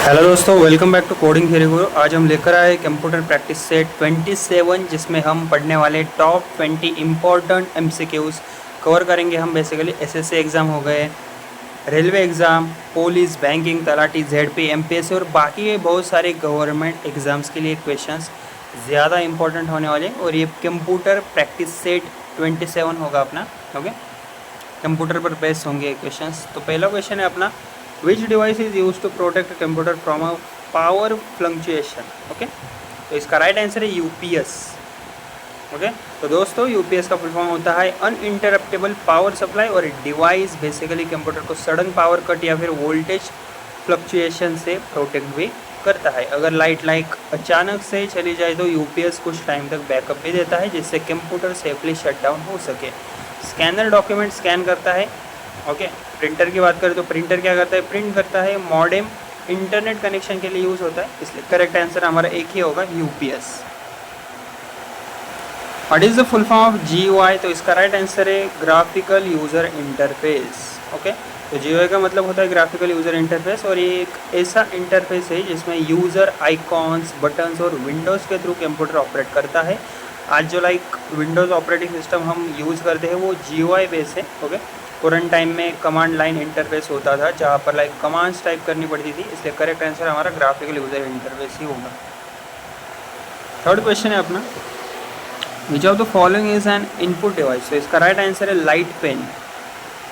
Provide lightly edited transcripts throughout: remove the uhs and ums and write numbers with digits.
Hello दोस्तों, welcome back to coding theory Guru. आज हम लेकर आए कंप्यूटर प्रैक्टिस सेट 27 जिसमें हम पढ़ने वाले टॉप 20 इम्पोर्टेंट एमसीक्यूज़ कवर करेंगे। हम बेसिकली एसएससी एग्ज़ाम हो गए, railway exam, police, banking, talati, ZP, MPSC और बाकी बहुत सारे गवर्नमेंट एग्ज़ाम्स के लिए क्वेश्चंस ज़्यादा इंपॉर्टेंट होने वाले। और ये कंप्यूटर प्रैक्टिस सेट 27 होगा अपना। ओके, कंप्यूटर पर बेस्ड होंगे क्वेश्चंस। तो पहला क्वेश्चन है अपना, which device is use to protect computer from a power fluctuation. Okay, तो इसका राइट आंसर है यूपीएस। ओके, तो दोस्तों यूपीएस का फुल फॉर्म होता है अनइंटरप्टेबल पावर सप्लाई, और डिवाइस बेसिकली कंप्यूटर को सडन पावर कट या फिर वोल्टेज फ्लक्चुएशन से प्रोटेक्ट भी करता है। अगर लाइट अचानक से चली जाए तो यूपीएस कुछ टाइम तक बैकअप भी देता है, जिससे कंप्यूटर सेफली शट डाउन हो सके। स्कैनर डॉक्यूमेंट स्कैन करता है। ओके, प्रिंटर की बात करें तो प्रिंटर क्या करता है, प्रिंट करता है। मॉडेम इंटरनेट कनेक्शन के लिए यूज़ होता है, इसलिए करेक्ट आंसर हमारा एक ही होगा, UPS. What is the full form of GUI? तो इसका राइट आंसर है ग्राफिकल यूज़र इंटरफेस। ओके, तो जीयूआई का मतलब होता है ग्राफिकल यूज़र इंटरफेस, और ये एक ऐसा इंटरफेस है जिसमें यूज़र आइकॉन्स, बटन्स और विंडोज़ के थ्रू कंप्यूटर ऑपरेट करता है। आज जो विंडोज़ ऑपरेटिंग सिस्टम हम यूज़ करते हैं वो जीयूआई बेस है। ओके, पुराने टाइम में कमांड लाइन इंटरफेस होता था जहाँ पर कमांड्स टाइप करनी पड़ती थी, इसलिए करेक्ट आंसर हमारा ग्राफिकल यूज़र इंटरफेस ही होगा। थर्ड क्वेश्चन है अपना, which of the following is an input device? तो इसका राइट आंसर है लाइट पेन।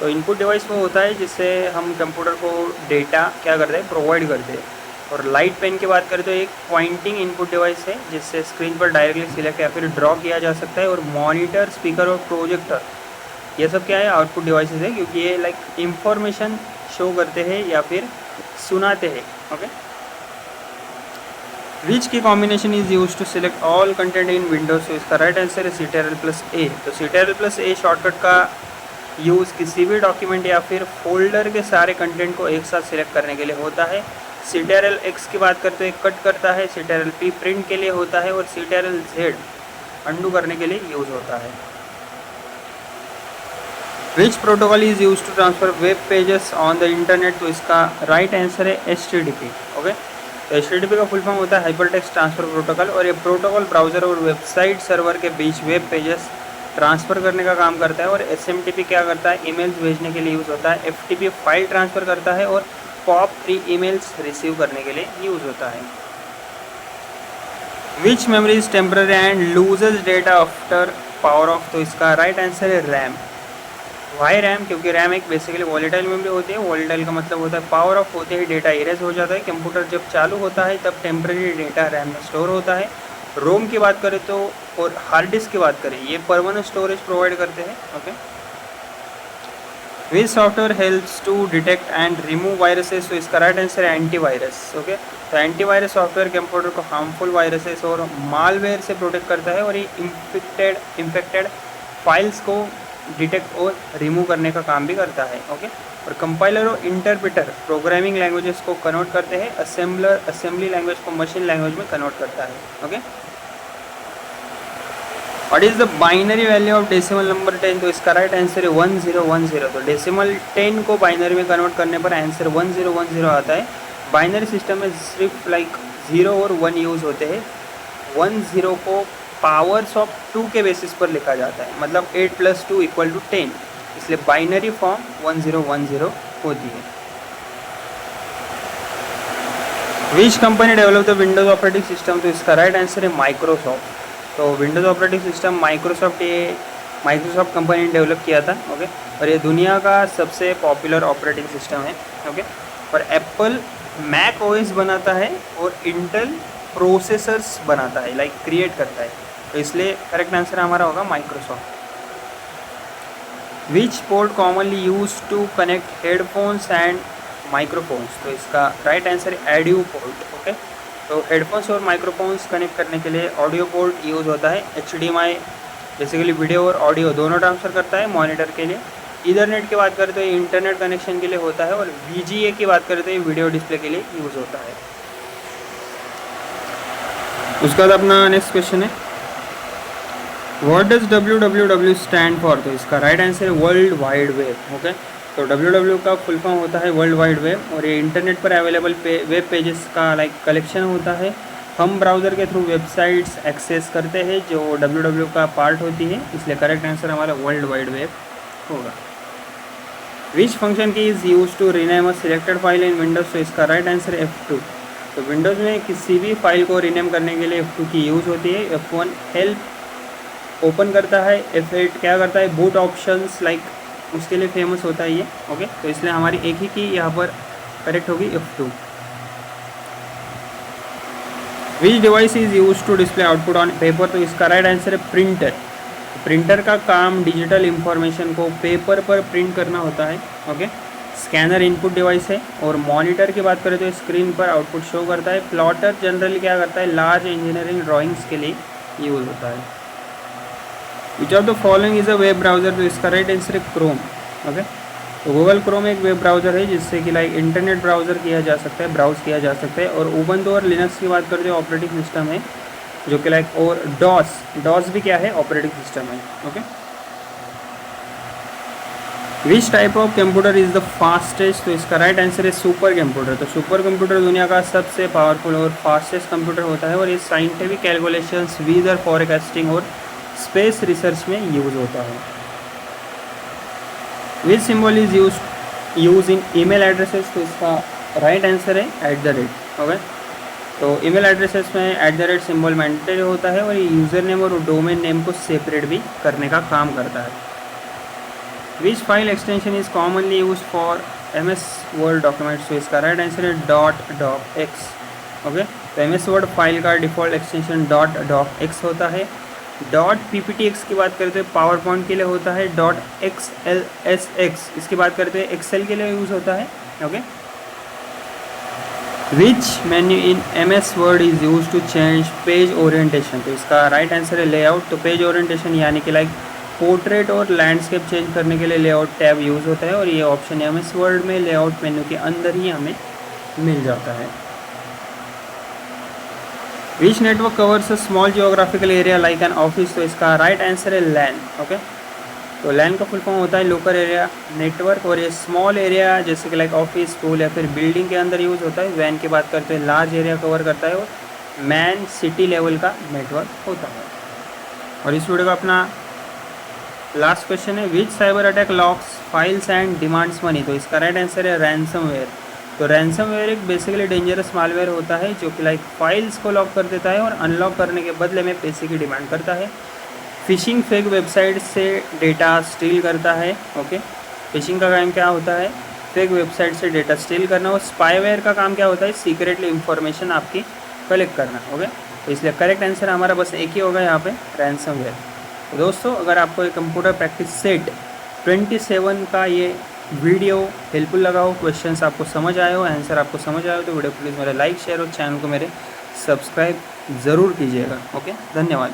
तो इनपुट डिवाइस वो होता है जिससे हम कंप्यूटर को डेटा क्या करते हैं, प्रोवाइड करते हैं। और लाइट पेन की बात करें तो एक पॉइंटिंग इनपुट डिवाइस है जिससे स्क्रीन पर डायरेक्टली सिलेक्ट या फिर ड्रॉ किया जा सकता है। और मॉनिटर, स्पीकर और प्रोजेक्टर, ये सब क्या है, आउटपुट डिवाइसेस है, क्योंकि ये इंफॉर्मेशन शो करते हैं या फिर सुनाते हैं। Okay, which key combination is use to select all content in Windows? तो इसका राइट आंसर है CTRL+A। तो CTRL+A शॉर्टकट का यूज़ किसी भी डॉक्यूमेंट या फिर फोल्डर के सारे कंटेंट को एक साथ सिलेक्ट करने के लिए होता है। CTRL-X की बात करते हैं कट करता है, CTRL-P प्रिंट के लिए होता है, और CTRL-Z अंडू करने के लिए यूज़ होता है। Which protocol is use to transfer web pages on the internet? तो इसका राइट आंसर है HTTP। ओके, तो HTTP का फुल फॉर्म होता है हाइपर टेक्स्ट ट्रांसफर प्रोटोकॉल, और ये प्रोटोकॉल ब्राउज़र और वेबसाइट सर्वर के बीच वेब पेजेस ट्रांसफ़र करने का काम करता है। और SMTP क्या करता है, ईमेल्स भेजने के लिए यूज़ होता है। FTP फाइल ट्रांसफ़र करता है, और POP3 ईमेल्स रिसीव करने के लिए यूज़ होता है। Which memory is temporary and loses data after power off? तो इसका राइट आंसर है रैम। Why RAM? क्योंकि रैम एक बेसिकली वॉलेटाइल मेमोरी होती है। वॉलेटाइल का मतलब होता है पावर ऑफ होते ही डेटा इरेज हो जाता है। कंप्यूटर जब चालू होता है तब टेम्पररी डेटा रैम में स्टोर होता है। रोम की बात करें तो, और हार्ड डिस्क की बात करें, ये परमानेंट स्टोरेज प्रोवाइड करते हैं। Okay, which software helps to detect and remove viruses? तो इसका राइट आंसर है एंटीवायरस। ओके, तो एंटीवायरस सॉफ्टवेयर कंप्यूटर को हार्मफुल वायरसेस और मालवेयर से प्रोटेक्ट करता है, और ये इन्फेक्टेड फाइल्स को डिटेक्ट और रिमूव करने का काम भी करता है। ओके, और कंपाइलर और इंटरप्रेटर प्रोग्रामिंग लैंग्वेजेस को कन्वर्ट करते हैं। असेंबली लैंग्वेज को मशीन लैंग्वेज में कन्वर्ट करता है। Okay, what is the binary value of decimal number 10? तो इसका राइट आंसर है 1010। तो डेसिमल 10 को बाइनरी में कन्वर्ट करने पर आंसर 1010 आता है। बाइनरी सिस्टम में सिर्फ 0 और 1 यूज़ होते हैं। 10 को पावर्स ऑफ 2 के बेसिस पर लिखा जाता है, मतलब 8 + 2 = 10, इसलिए बाइनरी फॉर्म 1010 होती है। Which company develop the Windows operating system? तो इसका राइट आंसर है माइक्रोसॉफ्ट। तो Windows operating system Microsoft company ने डेवलप किया था। ओके, और ये दुनिया का सबसे पॉपुलर ऑपरेटिंग सिस्टम है। ओके, और एप्पल मैक ओएस बनाता है, और इंटेल प्रोसेसर्स बनाता है, क्रिएट करता है। तो इसलिए करेक्ट आंसर हमारा होगा Microsoft. Which port commonly use to connect headphones and microphones? तो इसका राइट आंसर है एडियो पोर्ट। ओके, तो हेडफोन्स और माइक्रोफोन्स कनेक्ट करने के लिए ऑडियो पोर्ट यूज़ होता है। HDMI बेसिकली वीडियो और ऑडियो दोनों ट्रांसफ़र करता है। मॉनिटर के लिए ईथरनेट की बात करें तो ये इंटरनेट कनेक्शन के लिए होता है। और VGA की बात करें तो ये वीडियो डिस्प्ले के लिए यूज़ होता है। उसके बाद अपना नेक्स्ट क्वेश्चन है, what does WWW stand for? तो इसका राइट आंसर है वर्ल्ड वाइड वेब। ओके, तो www का फुल फॉर्म होता है वर्ल्ड वाइड वेब, और ये इंटरनेट पर अवेलेबल वेब पेजेस का कलेक्शन होता है। हम ब्राउज़र के थ्रू वेबसाइट्स एक्सेस करते हैं जो www का पार्ट होती है, इसलिए करेक्ट आंसर हमारा वर्ल्ड वाइड वेब होगा। Which function key is use to rename a selected file in Windows, तो इसका राइट आंसर F2। तो विंडोज़ में किसी भी फाइल को रीनेम करने के लिए F2 की यूज़ होती है। F1 हेल्प ओपन करता है, F8 क्या करता है, बूट ऑप्शंस उसके लिए फेमस होता है ये। ओके, तो इसलिए हमारी एक ही की यहाँ पर करेक्ट होगी F2। Which device is use to display output on paper, तो इसका राइट आंसर है प्रिंटर। प्रिंटर का काम डिजिटल इंफॉर्मेशन को पेपर पर प्रिंट करना होता है। ओके, स्कैनर इनपुट डिवाइस है, और मॉनिटर की बात करें तो स्क्रीन पर आउटपुट शो करता है। प्लॉटर जनरली क्या करता है, लार्ज इंजीनियरिंग ड्राइंग्स के लिए यूज़ होता है। Which of the following is a web browser, तो इसका राइट आंसर है क्रोम। ओके, तो गूगल क्रोम एक वेब ब्राउज़र है जिससे कि इंटरनेट ब्राउज़र किया जा सकता है, ब्राउज़ किया जा सकता है। और उबंटू और लिनक्स की बात करते हैं ऑपरेटिंग सिस्टम है जो कि और डॉस भी क्या है, ऑपरेटिंग सिस्टम है। Okay, which type of computer is the fastest, तो इसका राइट आंसर है सुपर कंप्यूटर। तो सुपर कंप्यूटर दुनिया का सबसे पावरफुल और फास्टेस्ट कंप्यूटर होता है, और ये साइंटिफिक कैलकुलेशंस, वेदर फोरकास्टिंग और स्पेस रिसर्च में यूज़ होता है। विच symbol is use in email addresses, तो इसका राइट आंसर है @ ओके, तो ईमेल एड्रेसेस में @ सिंबल मैंडेटरी होता है, और ये यूज़र नेम और डोमेन नेम को सेपरेट भी करने का काम करता है। Which file extension is commonly use for MS word documents, तो इसका राइट आंसर है .docx। ओके, तो MS वर्ड फाइल का डिफ़ॉल्ट एक्सटेंशन .docx होता है। .pptx की बात करते हैं पावर पॉइंट के लिए होता है। .xlsx इसकी बात करते हैं एक्सेल के लिए यूज़ होता है। Okay, which menu in MS word is use to change page orientation, तो इसका राइट आंसर है लेआउट। तो पेज ओरिएंटेशन यानी कि पोर्ट्रेट और लैंडस्केप चेंज करने के लिए लेआउट टैब यूज़ होता है, और ये ऑप्शन MS वर्ड में लेआउट मेन्यू के अंदर ही हमें मिल जाता है। Which network covers a small geographical area like an office, तो इसका राइट आंसर है लैन। ओके, तो लैन का फुल फॉर्म होता है लोकल एरिया नेटवर्क, और ये स्मॉल एरिया जैसे कि ऑफिस, स्कूल या फिर बिल्डिंग के अंदर यूज़ होता है। वैन की बात करते हैं लार्ज एरिया कवर करता है, और मैन सिटी लेवल का नेटवर्क होता है। और इस वीडियो का अपना लास्ट क्वेश्चन है, which cyber attack locks files and demands money, तो इसका राइट आंसर है रैंसमवेयर। तो रैंसमवेयर एक बेसिकली डेंजरस मालवेयर होता है जो कि फाइल्स को लॉक कर देता है और अनलॉक करने के बदले में पैसे की डिमांड करता है। फिशिंग फेक वेबसाइट से डेटा स्टील करता है। ओके, फिशिंग का काम क्या होता है, फेक वेबसाइट से डेटा स्टील करना। और स्पाईवेयर का काम क्या होता है, सीक्रेटली इंफॉर्मेशन आपकी कलेक्ट करना। ओके, तो इसलिए करेक्ट आंसर हमारा बस एक ही होगा यहाँ पे, रैंसमवेयर। तो दोस्तों, अगर आपको ये कंप्यूटर प्रैक्टिस सेट 27 का ये वीडियो हेल्पफुल लगा हो, क्वेश्चंस आपको समझ आए हो, आंसर आपको समझ आए हो, तो वीडियो प्लीज़ मेरे लाइक शेयर और चैनल को मेरे सब्सक्राइब ज़रूर कीजिएगा। ओके, धन्यवाद।